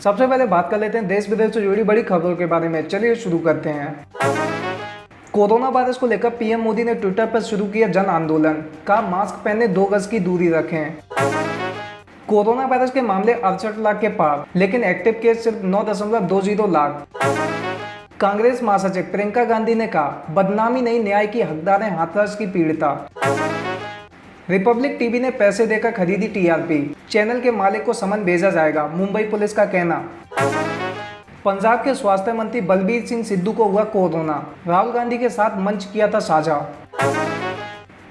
सबसे पहले बात कर लेते हैं देश विदेश से जुड़ी बड़ी खबरों के बारे में। चलिए शुरू करते हैं। कोरोना वायरस को लेकर पीएम मोदी ने ट्विटर पर शुरू किया जन आंदोलन। कहा मास्क पहने, 2 गज की दूरी रखें। कोरोना वायरस के मामले 68 लाख के पार, लेकिन एक्टिव केस सिर्फ 9.20 लाख। कांग्रेस महासचिव प्रियंका गांधी ने कहा बदनामी नहीं, न्याय की हकदार हैं हाथरस की पीड़िता। रिपब्लिक टीवी ने पैसे देकर खरीदी टीआरपी, चैनल के मालिक को समन भेजा जाएगा, मुंबई पुलिस का कहना। पंजाब के स्वास्थ्य मंत्री बलबीर सिंह सिद्धू को हुआ कोरोना, राहुल गांधी के साथ मंच किया था साझा।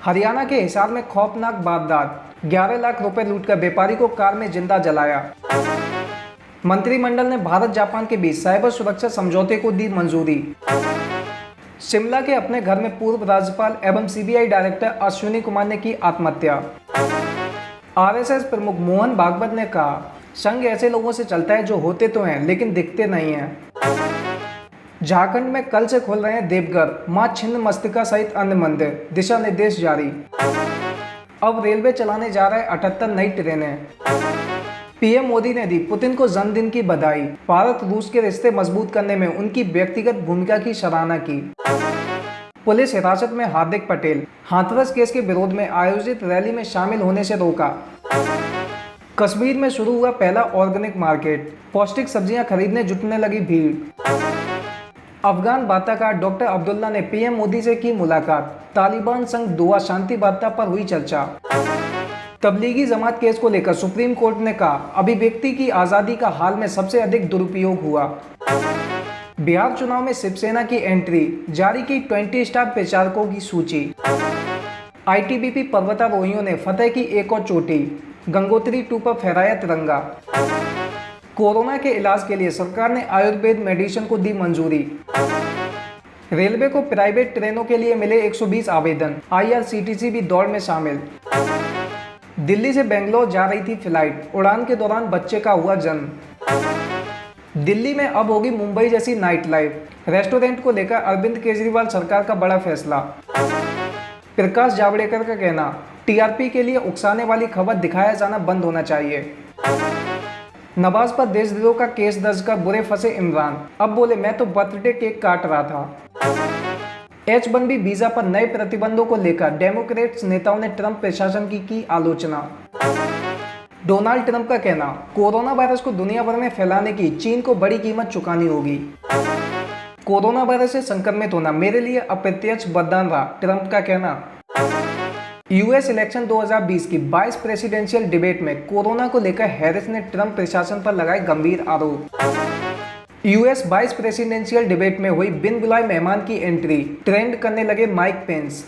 हरियाणा के हिसार में खौफनाक वारदात, 11 लाख रुपए लूटकर व्यापारी को कार में जिंदा जलाया। मंत्रिमंडल ने भारत जापान के बीच साइबर सुरक्षा समझौते को दी मंजूरी। शिमला के अपने घर में पूर्व राज्यपाल एवं सीबीआई डायरेक्टर अश्विनी कुमार ने की आत्महत्या। आरएसएस प्रमुख मोहन भागवत ने कहा संघ ऐसे लोगों से चलता है जो होते तो हैं लेकिन दिखते नहीं हैं। झारखंड में कल से खुल रहे हैं देवघर, मां छिन्नमस्तिका सहित अन्य मंदिर, दिशा निर्देश जारी। अब रेलवे चलाने जा रहा है 78 नई ट्रेनें। पीएम मोदी ने दी पुतिन को जन्मदिन की बधाई, भारत रूस के रिश्ते मजबूत करने में उनकी व्यक्तिगत भूमिका की सराहना की। पुलिस हिरासत में हार्दिक पटेल, हाथरस केस के विरोध में आयोजित रैली में शामिल होने से रोका। कश्मीर में शुरू हुआ पहला ऑर्गेनिक मार्केट, पौष्टिक सब्जियां खरीदने जुटने लगी भीड़। अफगान वार्ताकार डॉक्टर अब्दुल्ला ने पीएम मोदी से की मुलाकात, तालिबान संग दोहा शांति वार्ता पर हुई चर्चा। तबलीगी जमात केस को लेकर सुप्रीम कोर्ट ने कहा अभिव्यक्ति की आजादी का हाल में सबसे अधिक दुरुपयोग हुआ। बिहार चुनाव में शिवसेना की एंट्री, जारी की 20 स्टार प्रचारकों की सूची। आईटीबीपी पर्वतारोहियों ने फतेह की एक और चोटी, गंगोत्री 2 पर फहराया तिरंगा। कोरोना के इलाज के लिए सरकार ने आयुर्वेद मेडिसिन को दी मंजूरी। रेलवे को प्राइवेट ट्रेनों के लिए मिले 120 आवेदन, आईआरसीटीसी भी दौड़ में शामिल। दिल्ली से बेंगलोर जा रही थी फ्लाइट, उड़ान के दौरान बच्चे का हुआ जन्म। दिल्ली में अब होगी मुंबई जैसी नाइट लाइफ, रेस्टोरेंट को लेकर अरविंद केजरीवाल सरकार का बड़ा फैसला। प्रकाश जावड़ेकर का कहना टीआरपी के लिए उकसाने वाली खबर दिखाया जाना बंद होना चाहिए। नवाज पर देशद्रोह का केस दर्ज कर बुरे फंसे इमरान, अब बोले मैं तो बर्थडे केक काट रहा था। H1B वीजा पर नए प्रतिबंधों को लेकर डेमोक्रेट्स नेताओं ने ट्रंप प्रशासन की आलोचना। डोनाल्ड ट्रंप का कहना कोरोना वायरस को दुनिया भर में फैलाने की चीन को बड़ी कीमत चुकानी होगी। कोरोना वायरस से संक्रमित होना मेरे लिए अप्रत्यक्ष वरदान रहा, ट्रंप का कहना। यूएस इलेक्शन 2020 की 22 प्रेसिडेंशियल डिबेट में कोरोना को लेकर हैरिस ने ट्रंप प्रशासन पर लगाए गंभीर आरोप। यूएस 22 प्रेसिडेंशियल डिबेट में हुई बिन बुलाए मेहमान की एंट्री, ट्रेंड करने लगे माइक पेंस।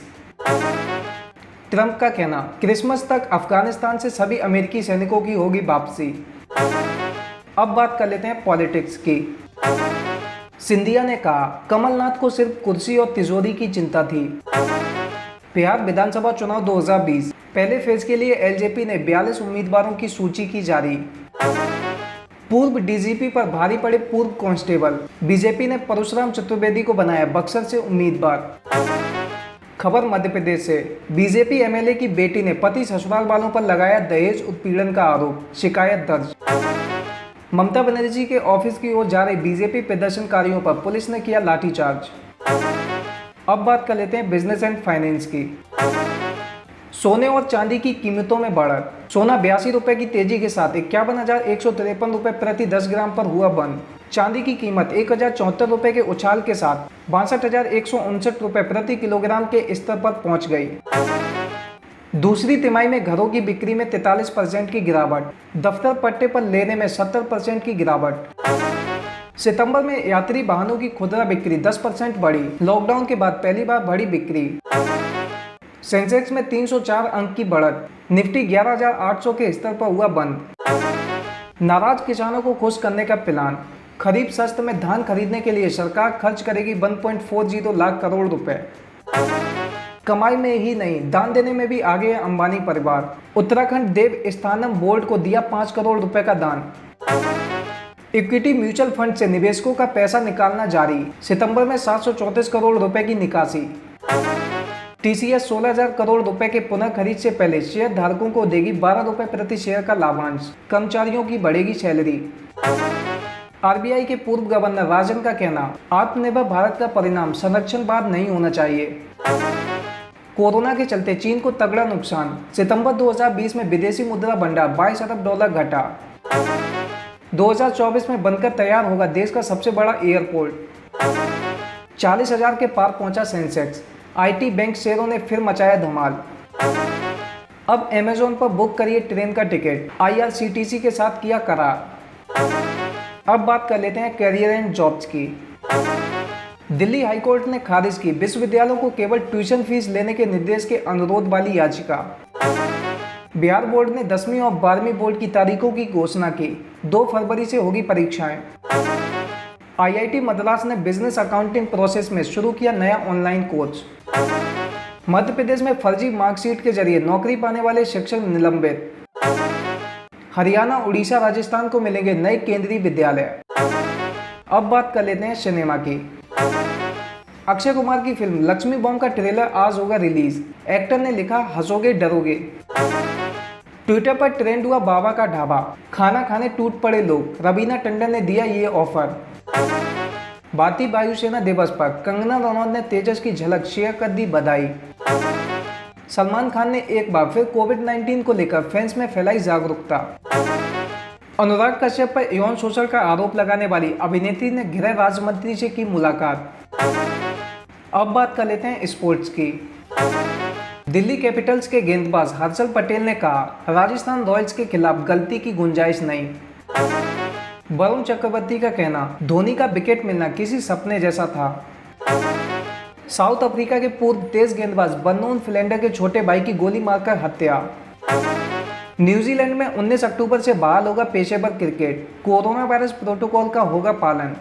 ट्रंप का कहना क्रिसमस तक अफगानिस्तान से सभी अमेरिकी सैनिकों की होगी वापसी। अब बात कर लेते हैं पॉलिटिक्स की। सिंधिया ने कहा कमलनाथ को सिर्फ कुर्सी और तिजोरी की चिंता थी। बिहार विधानसभा चुनाव 2020 पहले फेज के लिए एलजेपी ने 42 उम्मीदवारों की सूची की जारी। पूर्व डीजीपी पर भारी पड़े पूर्व कांस्टेबल, बीजेपी ने परशुराम चतुर्वेदी को बनाया बक्सर से उम्मीदवार। खबर मध्य प्रदेश से, बीजेपी एमएलए की बेटी ने पति ससुराल वालों पर लगाया दहेज उत्पीड़न का आरोप, शिकायत दर्ज। ममता बनर्जी के ऑफिस की ओर जा रहे बीजेपी प्रदर्शनकारियों पर पुलिस ने किया लाठीचार्ज। अब बात कर लेते हैं बिजनेस एंड फाइनेंस की। सोने और चांदी की कीमतों में बढ़त, सोना 82 रुपए की तेजी के साथ 51,153 रुपए प्रति 10 ग्राम पर हुआ बंद। चांदी की कीमत 1,074 रुपए के उछाल के साथ 62,159 रुपए प्रति किलोग्राम के स्तर पर पहुंच गई। दूसरी तिमाही में घरों की बिक्री में 43% की गिरावट, दफ्तर पट्टे पर लेने में 70% की गिरावट। सितंबर में यात्री वाहनों की खुदरा बिक्री 10% बढ़ी, लॉकडाउन के बाद पहली बार बढ़ी बिक्री। सेंसेक्स में 304 अंक की बढ़त, निफ्टी 11,800 के स्तर पर हुआ बंद। नाराज किसानों को खुश करने का प्लान, खरीफ सत्र में धान खरीदने के लिए सरकार खर्च करेगी 1.40 लाख करोड़ रुपए। कमाई में ही नहीं, दान देने में भी आगे है अंबानी परिवार। उत्तराखंड देव स्थानम बोर्ड को दिया 5 करोड़ रुपए का दान। इक्विटी म्यूचुअल फंड से निवेशकों का पैसा निकालना जारी, सितंबर में 734 करोड़ रुपए की निकासी। टीसीएस 16,000 करोड़ रुपए के पुनः खरीद से पहले शेयर धारकों को देगी 12 रुपए प्रति शेयर का लाभांश, कर्मचारियों की बढ़ेगी सैलरी। आरबीआई के पूर्व गवर्नर राजन का कहना, आत्मनिर्भर भारत का परिणाम संरक्षणवाद नहीं होना चाहिए। कोरोना के चलते चीन को तगड़ा नुकसान, सितंबर 2020 में विदेशी मुद्रा भंडार $22 अरब घटा। 2024 में बनकर तैयार होगा देश का सबसे बड़ा एयरपोर्ट। 40,000 के पार पहुंचा सेंसेक्स। आईटी बैंक शेयरों ने फिर मचाया धमाल। अब अमेज़न पर बुक करिए ट्रेन का टिकट, आईआरसीटीसी के साथ किया करार। अब बात कर लेते हैं करियर एंड जॉब्स की। दिल्ली हाईकोर्ट ने खारिज की विश्वविद्यालयों को केवल ट्यूशन फीस लेने के निर्देश के अनुरोध वाली याचिका। बिहार बोर्ड ने 10वीं और 12वीं बोर्ड की तारीखों की घोषणा की। 2 फरवरी से होगी परीक्षाएं। आईआईटी मद्रास ने बिजनेस अकाउंटिंग प्रोसेस में शुरू किया नया ऑनलाइन कोर्स। मध्य प्रदेश में फर्जी मार्कशीट के जरिए नौकरी पाने वाले शिक्षक निलंबित। हरियाणा, उड़ीसा, राजस्थान को मिलेंगे नए केंद्रीय विद्यालय। अब बात कर लेते हैं सिनेमा की। अक्षय कुमार की फिल्म लक्ष्मी बॉम्ब का ट्रेलर आज होगा रिलीज। एक्टर ने लिखा, हंसोगे डरोगे। ट्विटर पर ट्रेंड हुआ बाबा का ढाबा, खाना खाने टूट पड़े लोग। रवीना टंडन ने दिया ये ऑफर। भारतीय वायुसेना दिवस पर कंगना रनौत ने तेजस की झलक शेयर कर दी बधाई। सलमान खान ने एक बार फिर कोविड-19 को लेकर फैंस में फैलाई जागरूकता। अनुराग कश्यप पर यौन शोषण का आरोप लगाने वाली अभिनेत्री ने गृह राज्य मंत्री से की मुलाकात। अब बात कर लेते हैं स्पोर्ट्स की। दिल्ली कैपिटल्स के गेंदबाज हर्षल पटेल ने कहा, राजस्थान रॉयल्स के खिलाफ गलती की गुंजाइश नहीं। वरुण चक्रवर्ती का कहना, धोनी का विकेट मिलना किसी सपने जैसा था। साउथ अफ्रीका के पूर्व तेज गेंदबाज बर्नोन फिलेंडर के छोटे भाई की गोली मारकर हत्या। न्यूजीलैंड में 19 अक्टूबर से बहाल होगा पेशेवर क्रिकेट। कोरोना वायरस प्रोटोकॉल का होगा पालन।